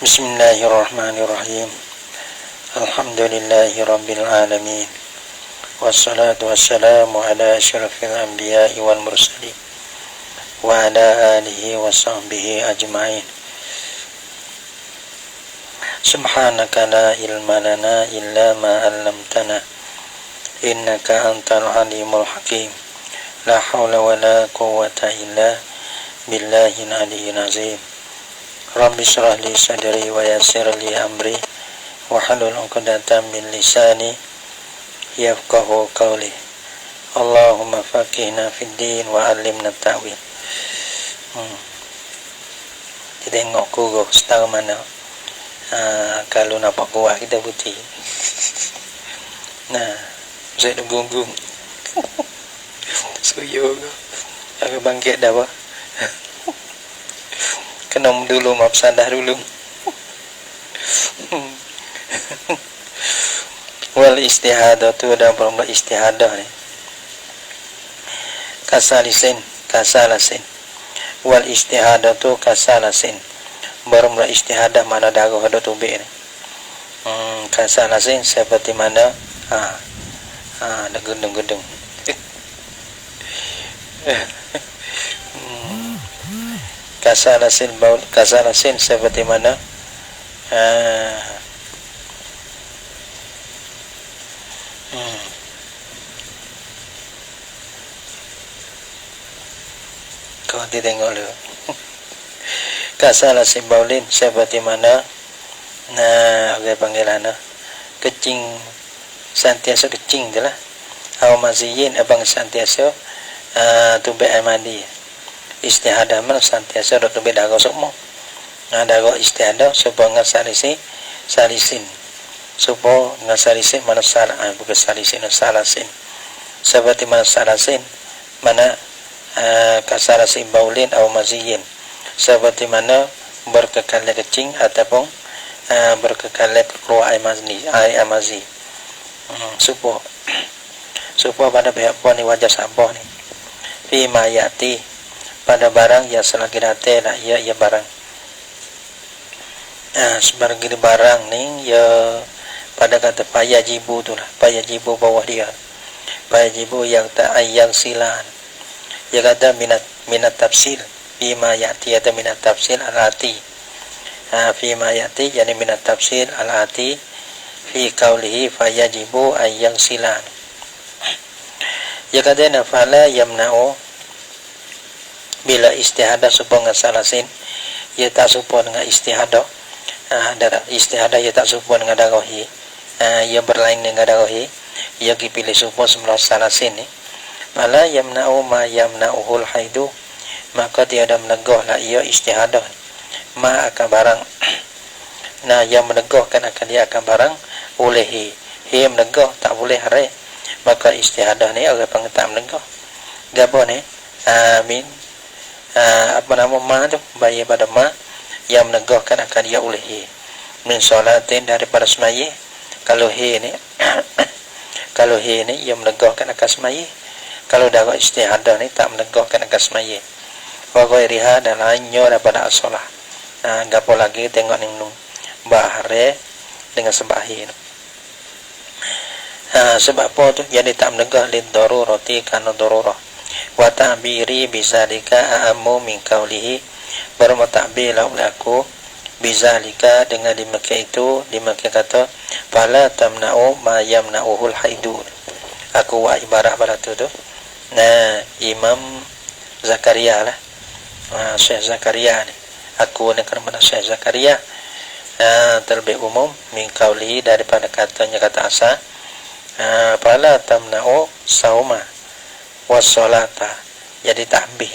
Bismillahirrahmanirrahim. Alhamdulillahi rabbil alamin. Wassalatu wassalamu ala asyrafil anbiya'i wal mursalin wa ala alihi wa sahbihi ajma'in. Subhanaka la ilma lana illa ma 'allamtana innaka antal alimul hakim. La haula wa la quwwata illa billahil aliyyil azim. Rabbi shrah li sadri wa yassir li amri wahlul 'uqdatam min lisani yafqahu qawli. Allahumma faqihna fid din wa 'allimna ta'wil. Tengok guru setara mana kalau nampak kuat kita putih. Nah, saya dah gung-gung. Suyo aku bangkit dah apa? Kena dulu maaf sadah dulu. Wal istihadah tu ada bermula istihadah ni. Kasalasin. Wal istihadah tu kasalasin. Bermula istihadah mana darah ada tubik ni. Kasalasin seperti mana ada gedung-gedung. Kasalasin seperti mana kau tengok dulu. Kasalasin baulin seperti mana apa panggilan kecing santiasa kecing tu lah. Aw maziyin abang santiasa tubik air mandi. Istihadah mana santiasa dok tubik darah semua. Darah istihadah supaya ngasalisin supaya ngasalisin mana bukan salisin salasin. Seperti mana salasin mana kasalasin baulin aw maziyin. Seperti mana berkekalan kecing ataupun berkekalan keluar air mazi. Supaya pada pihak puan ni wajah sabah ni. Fi ma yati pada barang yang selagi datang lah ya barang. Sebagai barang ni ya pada kata payajibu tu lah. Payajibu bawah dia. Payajibu yang tak ayang silan. Dia kata minat tafsir. Fi ma yati atau minat tafsir al-ati. Fi ma yati yani minat tafsir al-ati fi qawlihi fayajibu ayang silan. Dia kata nafala yamna'u bila istihadah supaya ngasalasin ia tak supaya dengan istihadah darah istihadah ia tak supaya dengan darahi ia berlain dengan darahi ia dipilih supaya semula salasin ni mala yamna'u ma yamna'uhul haidu maka tiada menegahlah ia istihadah ma akan barang yang menegahkan akan dia akan barang oleh ia menegah tak boleh hari maka istihadah ni orang panggil tak menegah gapo ni amin apa nama ma tu bayi pada ma yang menegahkan akan dia oleh min salatin daripada semaya kalau he ni kalau he ni yang menegahkan akan semaya kalau darah istihadah ni tak menegahkan akan semaya wa ghairiha dan lainnya daripada as-salah gapo lagi tengok ning bahare dengan sembahyang sebab apa tu jadi tak menegah lid darurati kana darurah wa ta'biri bizalika a'ammu min qawlihi bermutabila oleh aku bizalika dengan dimakai itu dimakai kata fala tamna'u ma yamna'uhul haidun aku wa ibarah pada tu Imam Zakaria lah Syekh Zakaria ni aku ni kerana Syekh Zakaria terlebih umum min qawlihi daripada katanya kata asal fala tamna'u sauma wassalata jadi tahbih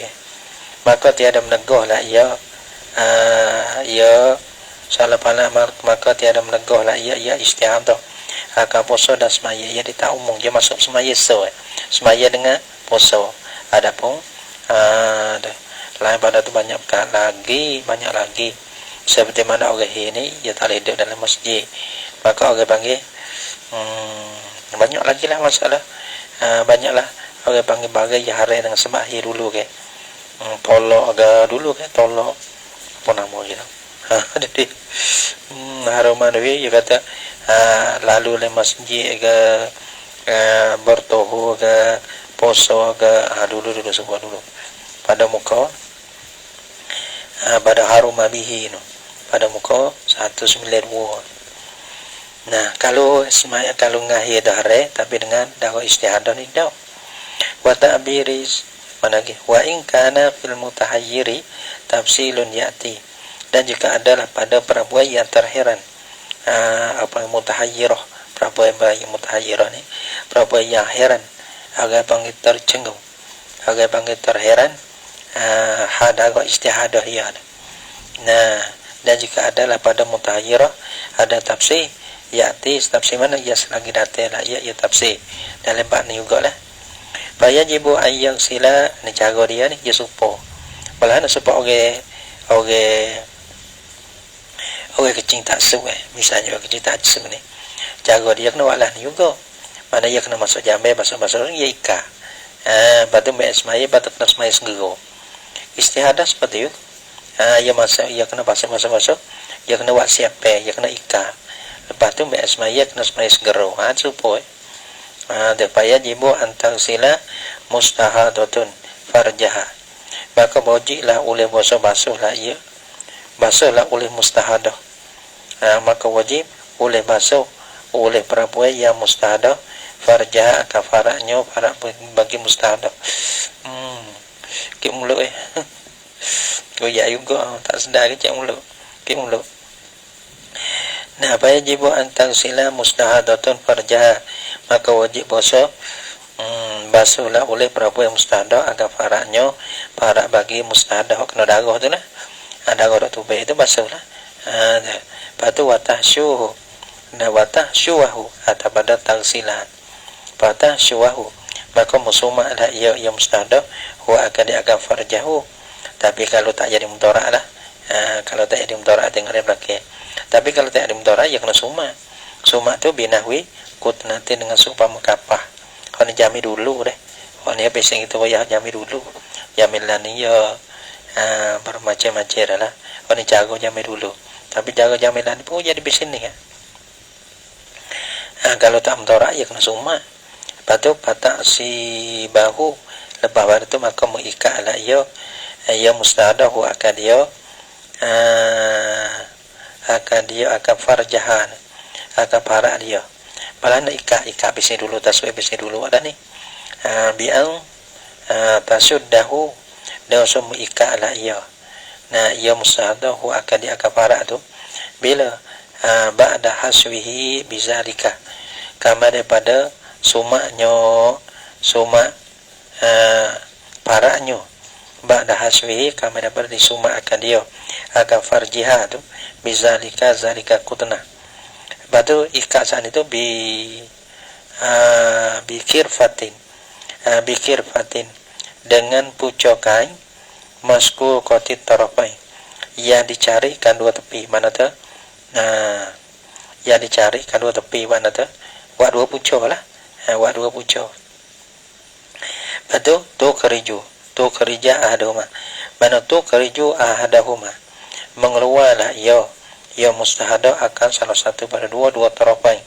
maka tiada menegahlah ia salah pala maka tiada menegahlah ia istihadah akan puasa dan semaya ia tak umum dia masuk semaya semaya dengan puasa adapun lain pada tu banyak lagi seperti mana orang ini dia tak hidup dalam masjid maka orang panggil banyak lagi lah masalah banyaklah orang panggil bagai yang hari dengan sembahyang dulu ke tolak agak dulu ke tolak apa nama dia Jadi Haruma Nabi dia kata lalu le masjid ke bertohu ke poso ke dulu semua dulu pada muka pada Haruma bihi no. Pada muka 192. Nah, kalau ngahi dahre tapi dengan dakwah istihadah ni dah. Wa ta'biris mana lagi? Wa in kana fil mutahayyiri tafsilun ya'ti. Dan jika adalah pada perabuai yang terheran apa yang mutahayyirah, perabuai yang mutahayyirah ni, perabuai yang heran, agak panggil tercengung, agak panggil terheran, dakwah istihadah ya. Nah, dan jika adalah pada mutahayyirah ada tafsir ya'ti, tafsir mana ya selagi datang lah ya tafsir dalam bab ni jugalah. Fayajibu ayyang sila ni cara dia ni dia supo malah nak supo orang kecing tak su misalnya orang kecing tak su ni cara dia kena walah ni juga mana dia kena masuk jambe masuk dia ika batu mai semai batu kena semai segera istihadah seperti itu. Ia masuk, ia kena masuk, ia kena buat siapa, ia kena ika. Lepas tu mai semaya kena semaya segera. Supaya dapaya jibu antar sila mustahadatun farjaha. Maka wajiblah oleh basuh-basuhlah ia. Basuhlah oleh mustahadah. Maka wajib oleh basuh oleh perempuan yang mustahadah farjaha kafaratnya farat bagi mustahadah. Ke mulut goyak juga tak sedar kecik mulut mulut. Nah, yajibu antar sila mustahadatun farjaha, maka wajib basuhlah oleh perempuan yang mustahadah agar faraknya farak bagi mustahadah kena darah tu lah. Darah tu baik itu basuhlah. Lepas tu watahsyuhu, nah watahsyuwahu atau pada tagsilan watahsyuwahu, maka musumah lah ia yang mustahadah huwa akan diakan farjahu. Tapi kalau tak jadi mudarat lah, kalau tak jadi mudarat tengok dia belakang. Tapi kalau tak ada mudarat, ya kena sumak. Sumak tu binahwi kut nanti dengan supaya mekapah. Kalau ni jami dulu deh. Kalau ni habis yang itu ya jami dulu. Jamilan ni ya bermacam-macam lah. Kalau ni jago jami dulu. Tapi jago jamilan ni pun jadi bising ni kan. Kalau tak mudarat, ya kena sumak. Lepas tu patah si bahu. Lepas pada tu maka mengikat lah ya. Ya mustahadah akan dia akan farjahan akan parak dia malah nak ikat bisi dulu taswib bisi dulu ada ni bi'ang tasuddahu dan semua ikat lah ia. Nah, ia mustahadah akan dia akan parak tu bila ba'da haswihi bizalika kama daripada sumaknya paraknya ba'da haswihi kami dapat disumak akan dia akan farjiha tu bizalika zalika kutna. Batu ikat saat itu bikir fatin dengan pucuk kain masku kotit tarapai yang dicarikan dua tepi mana tu yang dicarikan dua tepi mana tu buat dua pucuk lah buat dua pucuk. Batu tu kerja ahadahuma mana tu kerja ahadahuma mengeluarlah ia mustahadah akan salah satu pada dua tarapai.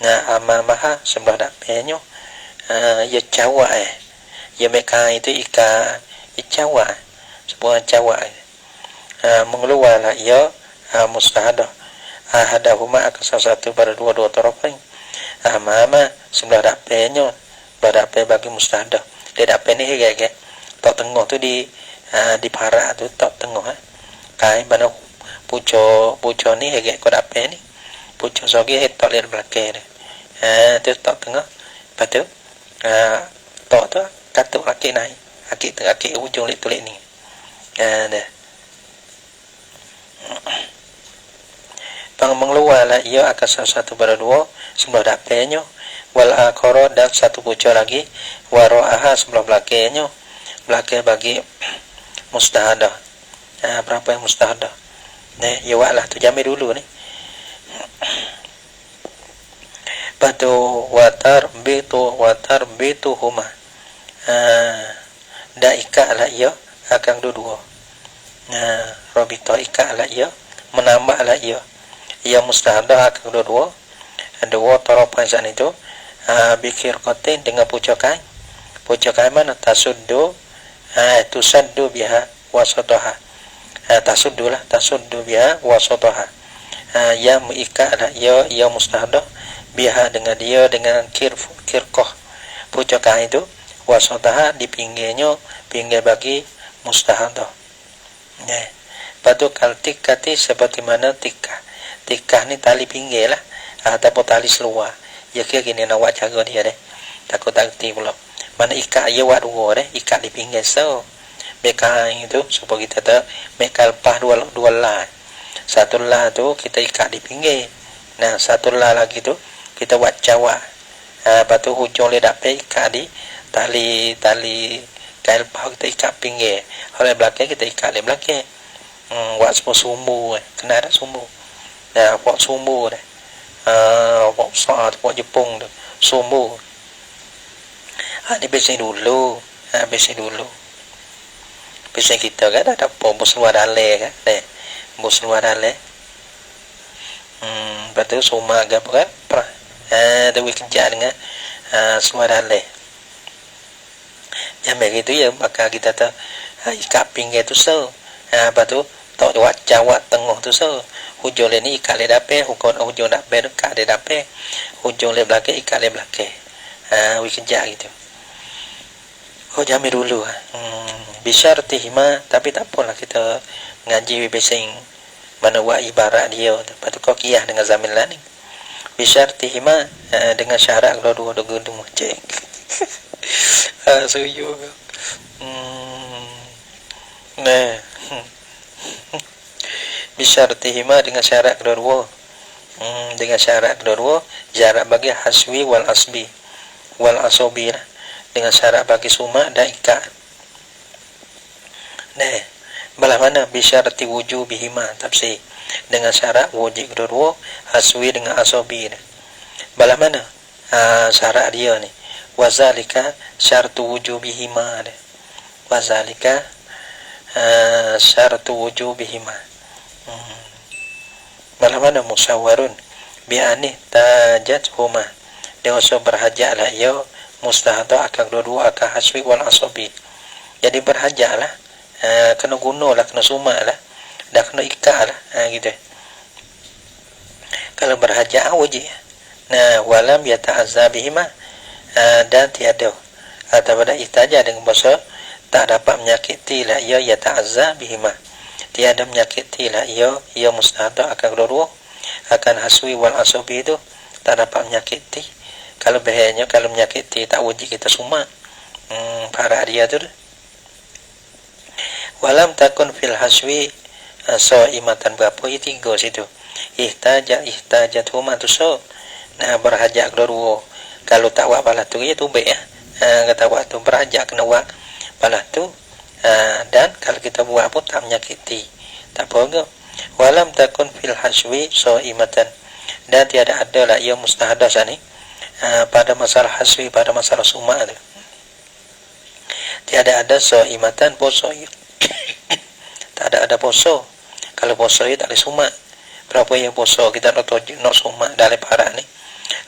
Nah, amamaha sebelah dapenya ia cawa ia mereka itu ika cawa sebuah cawa mengeluarlah ia mustahadah ahadahuma akan salah satu pada dua tarapai. Amama sebelah dapenya badapai bagi mustahadah dia dapai ni kayak tok tengah tu di parak tu tok tengah kai mana pucuk ni agak kau dapat ni pucuk sogi tok lihat belakang tu tok tengah lepas tu tok tu katuk kaki naik kaki ujung tulik ni dah pang mengeluarlah ia akan salah satu pada dua sebelah dapatnya wal akhara dan satu pucuk lagi wara'aha sebelah belakangnya belakang bagi mustahadah. Berapa yang mustahadah ni ya waklah tu jamil dulu ni. Batu watar bitu huma da ikat lah ia akan dua-dua. Robito ikat lah ia menambahlah ia mustahadah akan kedua-dua tarapan saat itu bikir kotin dengan pucuk kain mana tasuddu tusaddu biha wasataha tasuddu biha wasataha ya muikah ya mustahadah biha dengan kirkoh pucuk kain itu wasataha di pinggir bagi mustahadah. Batu kaltikati seperti mana tikah ni tali pinggir lah ataupun tali seluar ya kira gini nak buat jaga dia deh takut pula mana ikat ia buat dua deh ikat di pinggir so mereka itu supaya kita tak mereka lepas dua lah satu lah tu kita ikat di pinggir nah satu lah lagi tu kita buat cawak lepas tu hujung ledak ikat di tali kail lepas kita ikat pinggir oleh belakang kita ikat di belakang buat semua sumbu kena ada sumbu dah buat sumbu dah buat saat buat Jepung tu sumbu ni biasanya dulu biasanya kita kan ada bos luar dalai kan bos luar dalai lepas tu summa agak kan tu kerja dengan luar dalai yang begitu ya maka kita tu ikat pinggir tu so lepas tu tak buat jawab tengah tu so hujung ni ikat le dape hujung dape ikat le dape hujung le belakang ikat le belakang we kerja gitu jamil dulu bisyartihima tapi tak apalah kita ngaji bising mana buat ibarat dia lepas tu kau kiyah dengan zamil lah ni bisyartihima dengan syarat dua gedung cek suyu nah bisyartihima dengan syarat kedua jarak bagi haswi wal asbi wal asobi lah dengan syarat bagi suma dan ikat belah mana bisyarati wujubihima tafsir dengan syarat wujud kedua haswi dengan asobi belah mana syarat dia ni wazalika syartu wujubihima wazalika syartu wujubihima belah mana musyawarun bi'ani tajat huma dia usah berhajat lah ia mustahadah akan dua-dua akan haswi wal asobi jadi berhajat lah kena guna lah kena suma lah dah kena ikat lah gitu kalau berhajat wajib walam yata'azza bihima dan tiada atau pada istajah dengan bahasa tak dapat menyakiti lah ia yata'azza bihima tiada menyakiti lah ia mustahadah akan kedua-dua akan haswi wal asobi itu tak dapat menyakiti kalau bahayanya kalau menyakiti tak wajib kita suma para dia tu walam takun fil haswi imatan berapa ya tiga situ ihtajat huma tu so berhajat kedua kalau tak buat balas tu ya tu baik kata buat tu berhajat kena buat balas tu dan kalau kita buat pun tak menyakiti tak apa ke walam takun fil haswi imatan dan tiada ada lah ia mustahadah sani pada masalah haswi pada masalah suma tu tiada ada imatan poso tak ada poso kalau poso itu tak boleh suma berapa yang poso kita nak suma dalam parak ni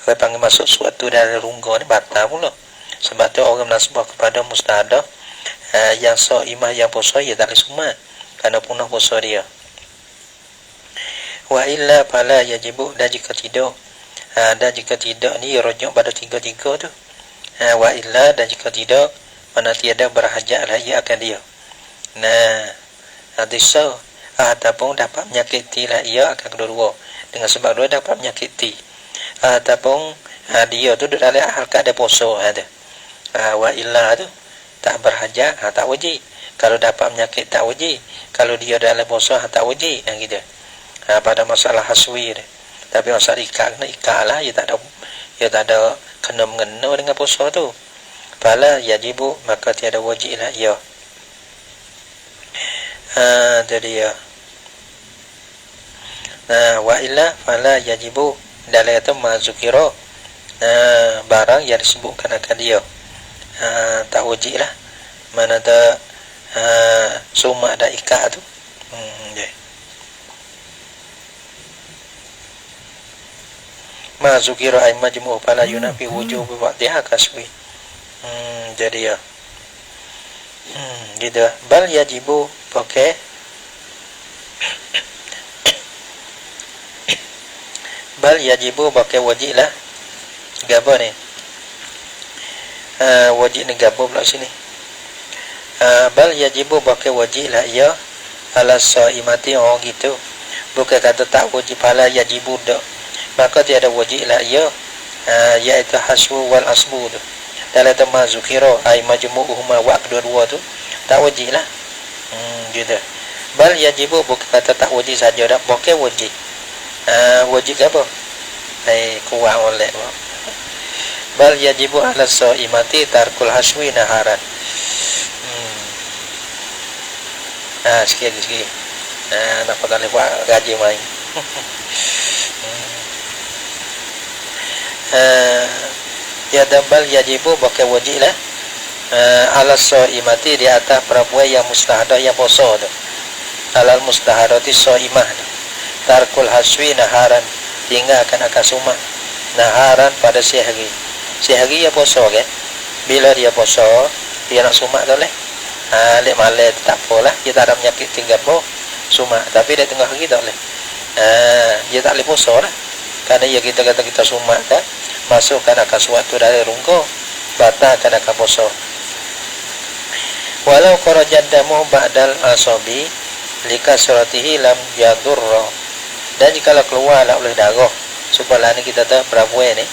kalau panggil masuk suatu dalam rungga ni batal pula sebab tu orang nasbah kepada mustahadah yang imah yang poso ia tak boleh suma kerana punah poso dia wa illa fala yajibu dan jika tidak ni rujuk pada tiga-tiga tu wa illa dan jika tidak mana tiada berhajat lah ia akan dia hadisah ataupun dapat menyakiti lah ia akan kedua dengan sebab dua dapat menyakiti ataupun dia tu dalam hal keadaan poso wa illa tu tak berhajat tak wajib kalau dapat menyakit tak wajib kalau dia dalam poso tak wajib gitu pada masalah haswi dia. Tapi masalah ikat lah ia tak ada kena mengena dengan puasa tu fala yajibu maka tiada wajib lah ia jadi ya wa illa fala yajibu dalam itu mazukiro barang yang disebutkan akan dia tak wajib lah mana ada suma dan ikat tu ma zukira ay majmu' fala yunafi wujub waqtiha kasbi. Jadi ya gitu. Bal yajibu pakai bal yajibu pakai wajib lah. Gapo ni? Wajib ni gapo pula sini. Bal yajibu pakai wajib lah ya ala saimati gitu. Bukan kata tak wajib hala yajibu dak. Maka tiada wajib lah ya iaitu hasbu wal asbu tu. Dalam tema zukira ay majmu'uhuma wa kedua-dua tu tak wajib lah. Gitu. Bal yajibu bukan kata tak wajib saja dak, pakai wajib. Wajib apa? Kuat oleh. Bal yajibu ala saimati tarkul haswi naharan. Sikit. Nak patah buat gaji main. Ya dabal yajibu pakai wajib lah. Ala saimati di atas perempuan yang mustahadah yang puasa tu. Alal mustahadati saimah tu. Tarkul haswi naharan, tinggalkan akal sumah naharan pada sehari. Sehari dia puasa kan. Bila dia puasa, dia nak sumak tu leh. Lek malam tak apalah, dia tak ada penyakit tinggal pun sumak. Tapi dia tengah hari tak boleh. Dia tak boleh puasa lah. Kerana ya kita kata kita sumak kan, masukkan akan suatu dari rungko, batalkan akan puasa. Walau kharajat damu ba'dal asabi likasratihi lam yadurra. Dan jika keluar lah oleh darah, supaya ni kita tahu perempuan ni,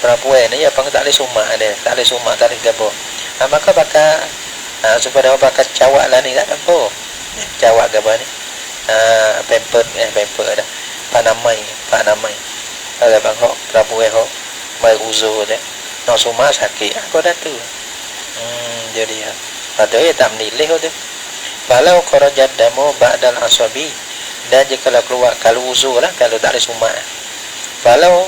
perempuan ni apa tak boleh sumak dia, tak boleh sumak, tak boleh gapo. Maka bakal supaya bakal cawak lah ni tak ada apa. Cawak gapo ni? Pamper dah. Panamai. Ada bang hok perempuan hok mai uzur dia. Nak sumak sakit. Aku dah tu. Jadi ya. Padahal tak menilih tu. Kalau kharajat damu ba'dal asabi, dan jika keluar kalau uzur lah, kalau tak ada sumak. Kalau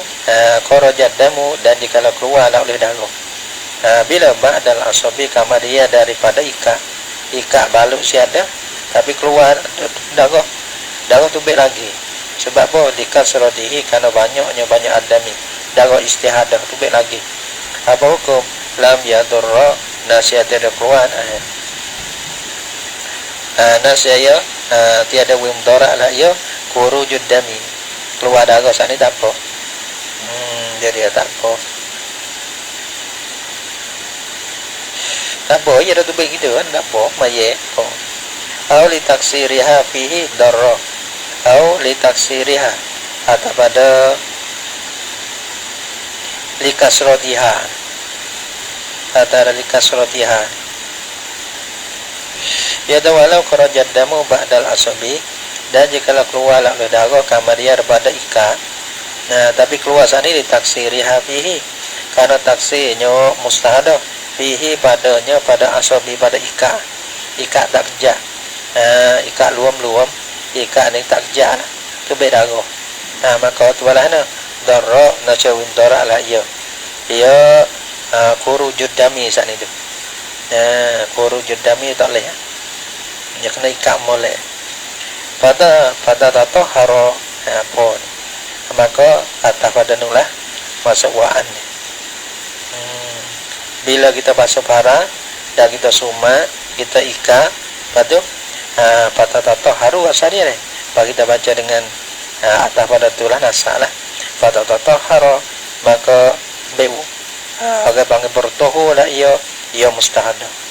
kharajat damu, dan jika keluar lah oleh darah. Bila ba'dal asabi kama dia daripada ikat baluk siada, tapi keluar darah tu baik lagi. Sebab apa? Dikasradihi, kerana banyak adami darah istihadah tu baik lagi. Apa hukum? Lam yadurra, nasihat ada keluar. Nasihat tiada wimdara lah ya khurujud dami, keluar darah saat ni tak apa. Jadi tak apa. Tak apa, ya dah tu baik gitu kan, tak apa, mayek kok. Au li taksiriha fihi darra. Au li taksiriha atau pada li kasratiha. Atau li kasratiha. Ya walau kharajat damu ba'dal asabi, dan jika keluar oleh darah kama dia daripada ikat. Tapi keluar saat ni li taksiriha fihi, karena taksirnya mustahadah fihi padanya pada asabi pada ikat tak kejak. Ikat luam ikat ni tak kejak lah, tu baik darah. Maka tu lah na darra nasawin darra lah ya khurujud dami saat ni tu. Khurujud dami tak boleh dia kena ikat molek pada tatahara apa ni. Maka atas pada nulah masuk wa'an ni. Bila kita basuh parah dan kita sumak, kita ikat, lepas tu patah haru asal dia ni. Kalau kita baca dengan atas pada tulah nasak lah. Patah haru, maka bewu. Agar bangga bertohu lah ia mustahadah.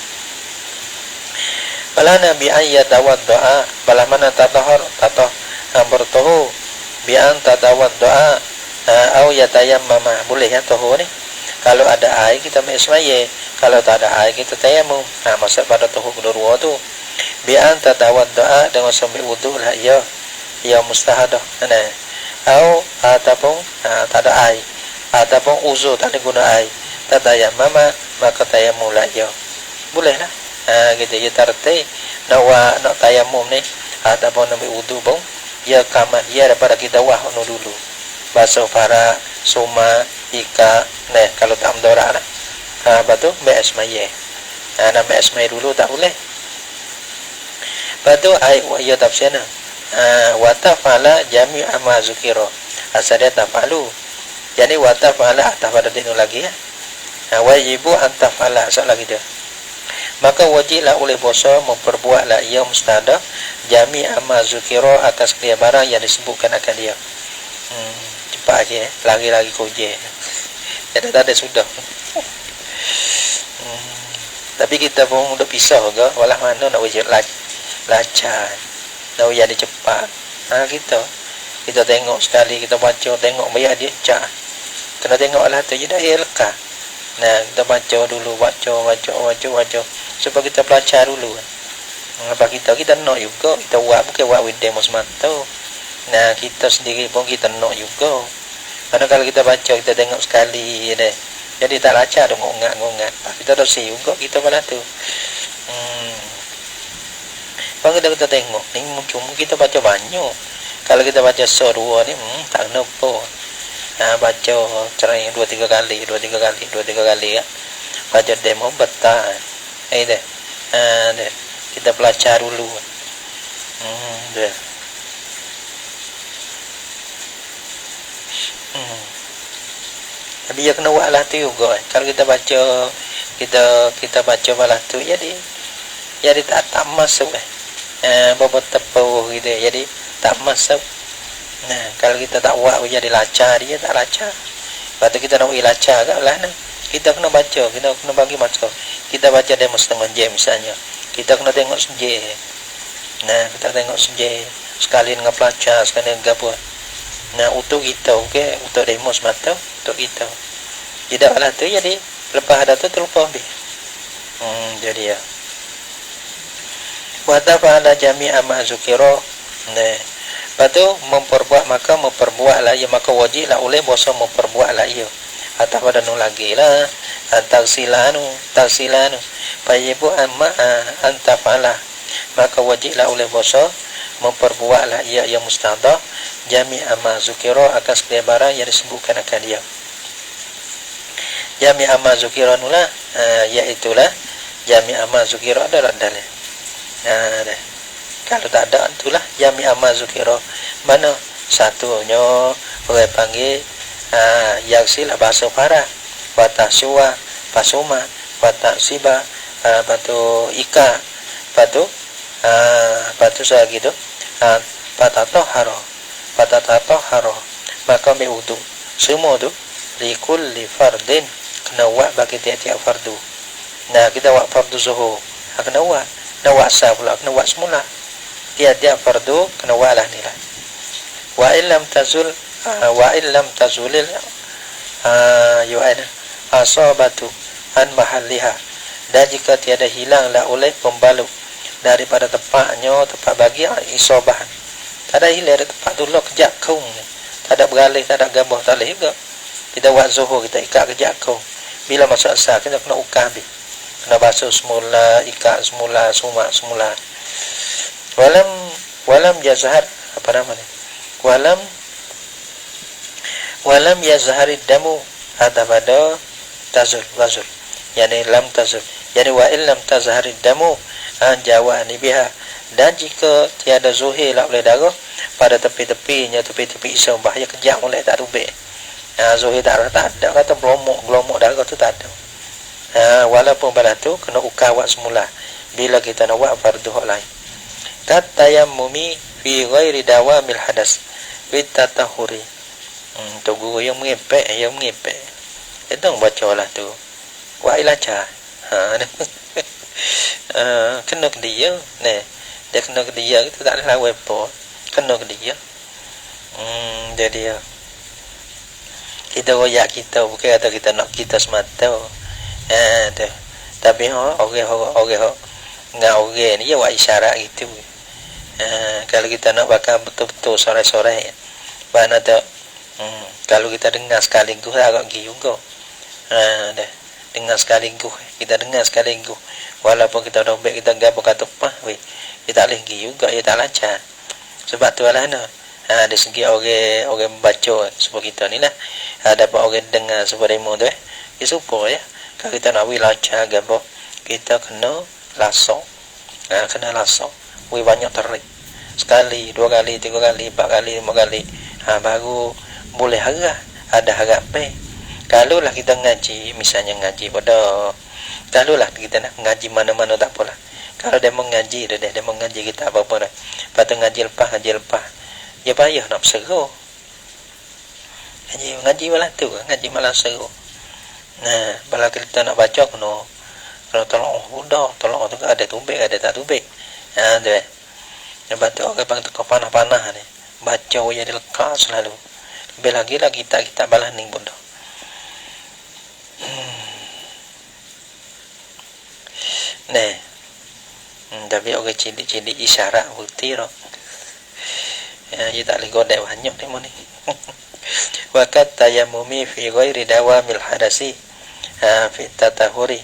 Bala nabi ayat dawat doa, bala mana tatahar bertohu bi'an tadawat doa au yatayammama. Boleh ya tohu ni. Kalau ada air kita mesmaye, kalau tak ada air kita tayamum. Maksud pada tohu kedua tu bi'an tadawat doa dengan sambil wudu lah ia mustahadah. Au ataupun tak ada air, ataupun uzur tak ada guna air, tatayammama, maka tayamum lah ia. Boleh lah. Gitu ya tarti nak tayamum ni ataupun ambil wudu pun ya kamar dia daripada kita wah dulu basuh para suma ika kalau tak mendorak lah. Batu be'asmaye. Nak be'asmaye dulu tak boleh. Batu ai wa ya tafsirna wa tafala jami' ma zukira. asal dia tafalu. Jadi wa tafala pada dinu lagi ya. Wajibu an tafala asal lagi dia. Maka wajiblah oleh bosa memperbuatlah ia mustada jami amma zukira atas dia barang yang disebutkan akan dia. Cepat aja lagi-lagi kau je. Jadi tak ada sudah. Tapi kita pun udah pisah ke walah mana nak wajib lancar. Nak jadi cepat. Kita tengok sekali, kita baca, tengok bayar dia cak. Kena tengoklah tu je dah lekah. Nah, kita baca dulu, baca. Supaya kita belajar dulu. Apa kita nak juga, kita buat bukan buat with demo semata. Nah, kita sendiri pun kita nak juga. Karena kalau kita baca, kita tengok sekali deh. Jadi tak lancar dah ngongat. Kita dah see juga kita malah tu. Kalau kita tengok, ni cuma kita baca banyak. Kalau kita baca dua ni, tak kenapa. Baca cerai 2-3 kali ya. Baca demo betul. Deh. Deh. Kita belajar dulu. Deh. Tapi ya kena buat lah tu juga. Kalau kita baca, kita baca malah tu, jadi tak masuk bobot tepuh gitu. Jadi tak masuk. Nah, kalau kita tak buat jadi lancar, dia tak lancar. Lepas tu kita nak buat lancar kat lah. Kita kena baca, kita kena bagi masa. Kita baca demo setengah jam misalnya. Kita kena tengok sejam. Nah, kita tengok sejam. Sekali dengan pelajar, sekali dengan apa. Nah, untuk kita, okey, untuk demo semata, untuk kita. Tidaklah tu jadi lepas ada tu terlupa habis. Jadi ya. Wa tafa'ala jami'a ma zukira. Nah, lepas tu memperbuatlah ia, maka wajiblah oleh bosa memperbuatlah ia. Atau pada nu lagi lah tafsilanu fajibu amma antafala, maka wajiblah oleh bosa memperbuatlah ia yang mustahdah jami'a ma zukira atas barang yang disebutkan akan dia. Jami'a ma zukira nulah iaitulah jami'a ma zukira adalah dalil. Kalau tak ada itulah jami'a ma zukira, mana satunya boleh panggil yaksil bahasa para watashwa pasuma watasiba batu ika batu saya gitu patatoharo maka mewudu semua tu likulli fardin kena buat bagi tiap-tiap fardu. Nah, kita buat fardu zuhur kena buat, kena buat asar pula kena buat semula. Tiap-tiap fardu kena buat lah ni lah. Wa illam tazulil yu'ana asabatu an mahalliha, dan jika tiada hilanglah oleh pembalut daripada tempatnya, tempat bagi isabah, tak ada hilang dari tempat tu lah, kejak kau tak ada beralih, tak ada gabah, tak boleh juga. Kita buat zuhur, kita ikat kejak kau, bila masuk asar kita kena ukah habis, kena basuh semula, ikat semula, sumak semula. Walam yazhar, apa nama ni, walam yazharid damu ada pada tazul, yani lam tazul, yani wa illam tazharid damu jawani biha, dan jika tiada zuhir lah oleh darah pada tepi-tepinya, tepi-tepi isam bahaya kejap oleh tak rubik. Zuhir tak ada, kata gelomok darah tu tak ada. Walaupun pada tu kena ukawat semula bila kita nak buat fardu hak lain. Katayammumi fi ghairi dawamil hadas fit tatahuri. Tu guru yang mengepek, itu baca lah tu. Wa ilaca. Kena ke dia, dia kena ke dia, kita tak ada lawan apa. Kena ke dia. Jadi kita royak kita, bukan kata kita nak kita semata. Tu. Tapi orang ni dia buat isyarat gitu. Kalau kita nak bakal betul-betul sore-sore, mana tu? Kalau kita dengar sekaligus agak gi juga. Dengar sekaligus, kita dengar sekaligus. Walaupun kita dah baik kita gapo kata pah, kita tak boleh gi juga, ia tak lancar. Sebab tu lah dari segi orang membaca sebab kita ni lah, dapat orang dengar sebab demo tu dia suka ya. Kalau kita nak lancar gapo, kita kena lasak. Kena lasak. Banyak terik. Sekali, 2 kali, 3 kali, 4 kali, 5 kali. Baru boleh harap, ada harapan. Kalau lah kita ngaji, misalnya ngaji pada, kalau lah kita nak ngaji mana-mana tak apalah. Kalau dia mau ngaji, dia mau ngaji kita apa-apa dah. Lepas tu ngaji lepas. Ya payah nak berseru. Ngaji malah tu, ngaji malah seru. Nah, bila kita nak baca kena tolong udah, tolong tu ada tubik, ada tak tubik. Ha tu. Lepas tu orang bang tu panah-panah ni. Baca ya dilekak selalu. Lebih lagi kita balas ning pun dah. Nah. Tapi orang cilik-cilik isyarat bukti ro. Ya, tak boleh godek banyak ni ni. Waqat tayammumi fi ghairi dawamil hadasi fi tatahuri.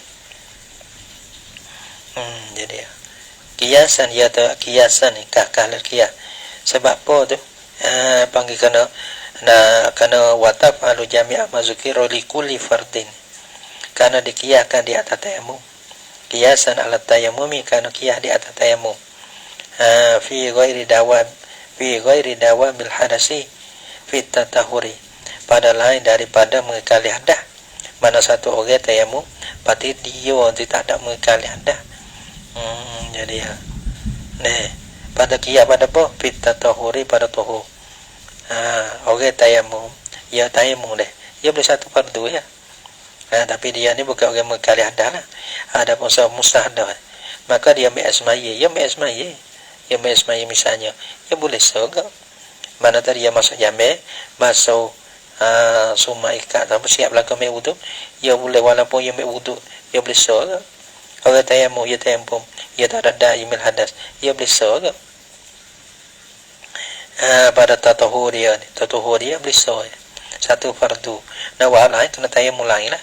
Jadi kiasan ya tu kiasan ni kakal kias. Sebab apa tu? Panggil kena wataf alu jami'a mazukiro li kulli fardin. Karena dikiaskan di atas tayammum. Kiasan ala tayammumi karena kias di atas tayammum. Fi ghairi dawamil hadasi fi tatahuri. Pada lain daripada mengekali hadas. Mana satu orang tayammum, berarti dia tidak ada mengekali hadas. Jadi pada kia pada apa? Fi tatahuri pada tuhur. Orang tayammum, ya tayammum deh. Dia boleh satu fardu ya. Tapi dia ni bukan orang mengekali hadas lah. Ada pun mustahdah. Maka dia ambil asmaye, ya ambil asmaye misalnya, ya boleh juga. Mana tadi dia masuk jambe, masuk summa ikat apa siap belakang mai wudu, ya boleh walaupun dia mai wudu, ya boleh soal. Orang tayammum, ya tayammum, ya tak ada imil hadas, ya boleh soal. Pada tatahur dia boleh soal. Satu fardu. Nah, wala kena tayammum lain lah.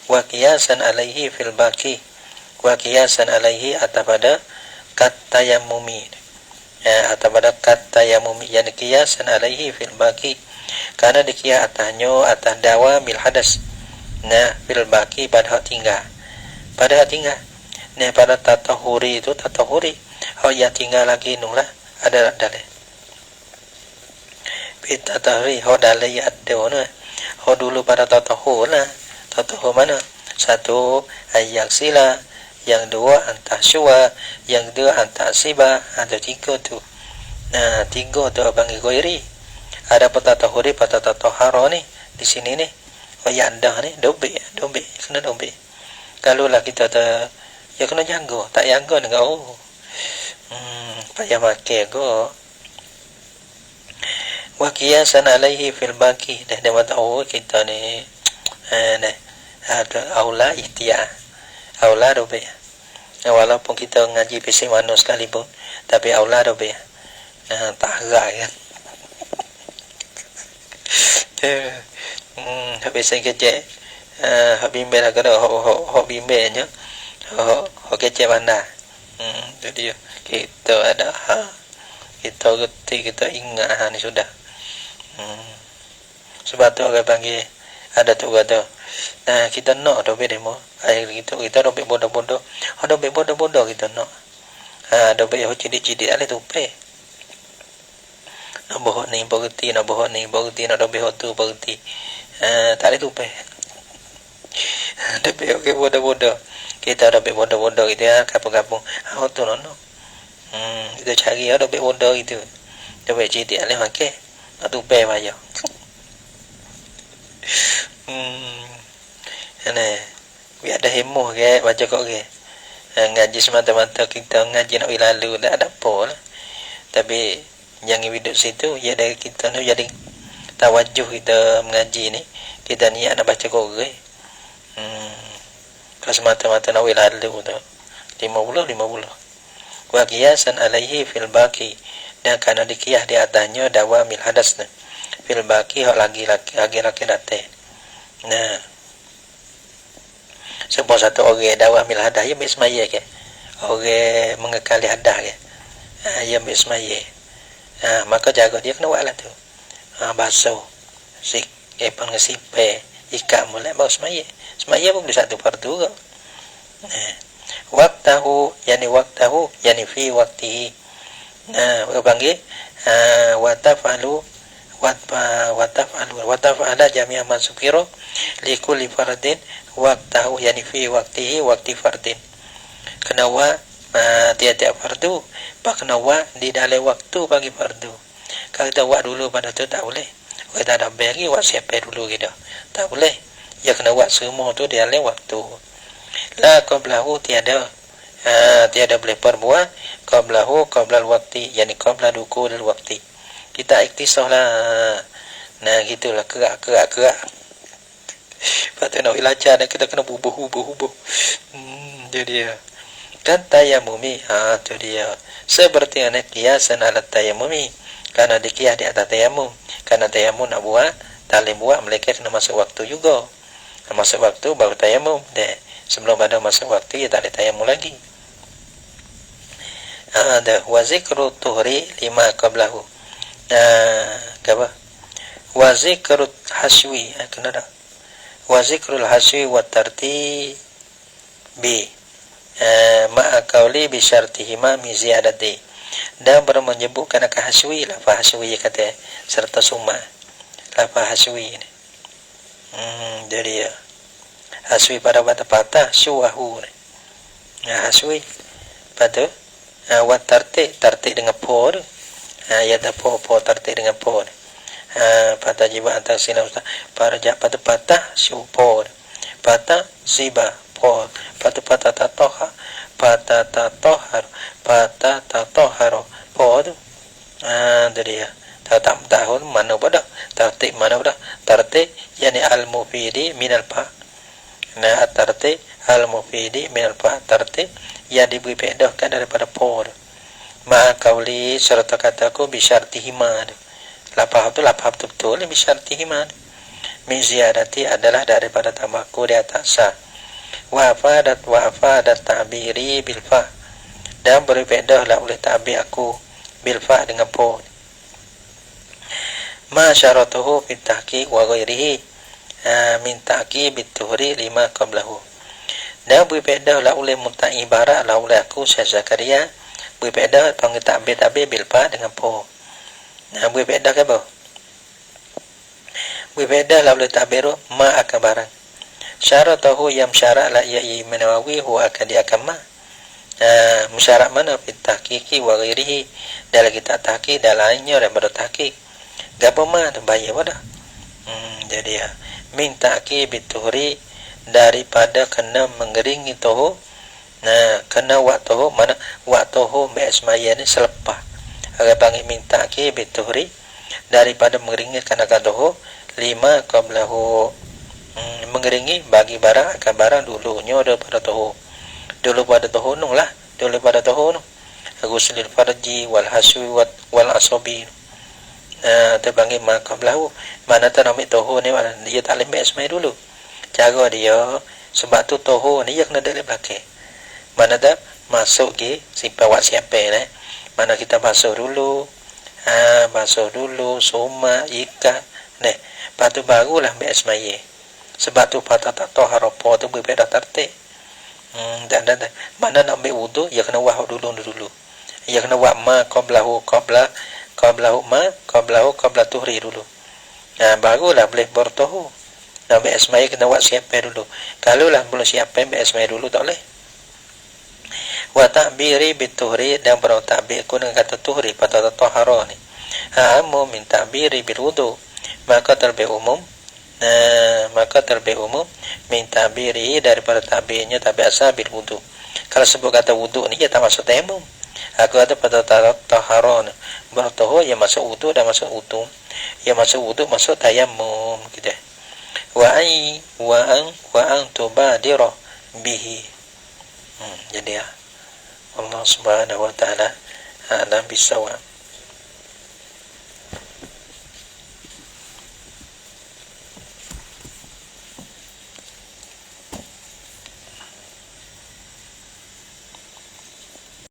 Wa qiyasan alaihi fil baqi. Wa qiyasan alaihi atabada kat tayammumi. Atabada kat tayammumi, yani qiyasan alaihi fil baqi. Karena dikia atasnya atas dawamil hadas. Nah, fil baqi pada hak tinggal. Nah, pada tatahuri itu hak yang tinggal lagi nulah ada dalil. Tatahuri hak dalil ada mana? Hak dulu pada tatahur lah. Tatahur mana? Satu ayat sila, yang dua antasywa, yang dua antasibah, ada tiga tu. Nah, tiga tu abang ghairi. Ada patatahuri, patatahara ni di sini ni. Oh ya anda ni dobe kena dobe. Kalau lah kita ya kena jaga, tak jaga dengan payah makan go. Wa qiyasan alaihi fil baqi. Dah dia tahu kita ni ada aula ikhtiar. Aula dobe. Walaupun kita ngaji PC mana sekalipun, tapi aula dobe. Tak agak kan. Habis saya kecek bimbel lah kena bimbelnya kecek mana jadi kita ada kita reti, kita ingat ni sudah sebab tu orang panggil ada tu kata kita nak dobek demo air kita dobek bodoh-bodoh kita nak dobek cidik-cidik ada tu nak bohong ni berhenti, nak dobeh tu berhenti. Tak ada tupai. Dobeh okey bodoh-bodoh. Kita dobeh bodoh-bodoh gitu ya, kapung-kapung. Tu nono. Kita cari dobeh bodoh itu. Dobeh cidik ale makan. Nak tupai bayar. Biar ada heboh ke baca kok ke. Ngaji semata-mata kita ngaji nak lalu tak ada apa lah. Tapi yang hidup situ ya dari kita ni jadi tawajuh kita mengaji ni, kita niat nak baca Quran. Kalau semata-mata nak lalu tu 50. Wa qiyasan alaihi fil baqi, dan karena dikiyah di atasnya dawamil hadas fil baqi hak lagi datang. Nah, sebab satu orang dawamil hadas ya bismaya ke, orang mengekali hadas ke, ya bismaya. Maka jaga dia kena buat lah tu. Basuh pun ngesipe ikat mulai baru semaya pun boleh satu fardu ke. Waktahu yani fi waktihi. Orang panggil wataf'ala jami'a ma sukira likulli fardin waqtahu, yani fi waqtihi waqti fardin. Kena wa tiap-tiap fardu, pak kena wa di dalam waktu bagi fardu. Kalau kita wa dulu pada tu tak boleh. Kita ada bagi wa siapa dulu gitu. Tak boleh. Ya kena wa semua tu di dalam waktu. La qablahu tiada boleh perbuat qablahu qablal waqti, yani qabla dukul waqti. Kita iktisah lah. Nah gitulah, kerak. Patut nak ilajar dan kita kena bubuh. Itu dia. Kan tayamumi, itu dia. Seperti yang kiasan alat tayamumi, karena dikiyah di atas tayamum. Karena tayamum nak buat, talim buat, mereka kena masuk waktu juga. Masuk waktu baru tayamum. Sebelum ada masuk waktu, ya tak ada tayamum lagi. Ada wa zikru tuhri lima qablahu. Apa? Wa zikrul haswi, kena dah. Wa zikrul haswi wa tartibi ma'a qawli bi syartihima mi ziyadati. Dan baru menyebutkan akan haswi, lafaz haswi kata serta summa. Lafaz haswi ni. Jadi haswi pada kata patah syuwahu. Haswi pada wa tartik dengan po tu. Ya ada po tartik dengan po. Patah jiba antara sina ustaz. Para jak patah syupo. Patah siba po. Patah tatoha. Patah tatoharo po tu. Jadi ya. Tahun mana pada tartik mana pada tartik yani al-mufidi minal pa. Nah tartik al-mufidi minal pa, tartik yang diberi pedahkan daripada por. Ma kauli serta kataku bisyartihima. Lapah tu betul bisyartihima. Min ziyadati adalah daripada tambahku di atas sa. Wa afadat ta'biri bil fa. Dan beri pedahlah oleh ta'bir aku bil fa dengan por. Ma syaratuhu fit tahqiq wa ghairihi min ta'qib bit tuhri lima qablahu. Dan beri pedah lah oleh muta ibarat lah oleh aku Syekh Zakaria, beri pedah panggil takbir bil fa dengan po. Nah beri pedah ke apa? Beri pedah lah oleh takbir ma akan barang. Syaratahu yang syarat lah ia Nawawi huwa akan diakamma. Musyarat mana fit tahqiqi wa ghairihi, dalam kitab tahqiq dan lainnya daripada tahqiq. Gapo ma tu bayar pada. Jadi ya min ta'qib bit tuhri, daripada kena mengeringi toho. Nah kena waktu mana waktu biasmaya ni selepas agak panggil minta ke bituhri, daripada mengeringi kena toho lima qablahu, mengeringi bagi barang akan barang dulunya daripada toho. Dulu pada toho nung lah, dulu pada toho nung guslil farji wal haswi wal asabi. Terpanggil ma qablahu, mana tak ambil toho ni mana dia tak boleh biasmaya dulu. Cara dia sebab tu toho ni dia kena dari belakang. Mana dah masuk ke simpan wak siapa ni. Mana kita basuh dulu. Basuh dulu soma ikat ni. Lepas tu barulah ambil asmaya. Sebab tu patah tak tahu harapo tu berbeza tertib. Dan mana nak ambil wudu dia kena wah dulu. Dia kena wak ma qablahu qabla tuhri dulu. Barulah boleh bertohu. Nak ambil asmaya kena buat siapa dulu. Kalau lah belum siapa ambil asmaya dulu tak boleh. Wa ta'biri bituhri, dan berau ta'bir ku dengan kata tuhri pada tahara ni. Amu min ta'biri bil wudu, maka terlebih umum. Maka terlebih umum min ta'biri daripada ta'birnya ta'bir asal bil wudu. Kalau sebut kata wudu ni dia tak masuk tayamum. Aku kata pada tahara ni bertahu yang masuk wudu dan masuk wudu. Yang masuk wudu masuk tayamum gitu. Wa an tubadira bihi. Jadi ya Allah Subhanahu wa taala a'lam bissawab.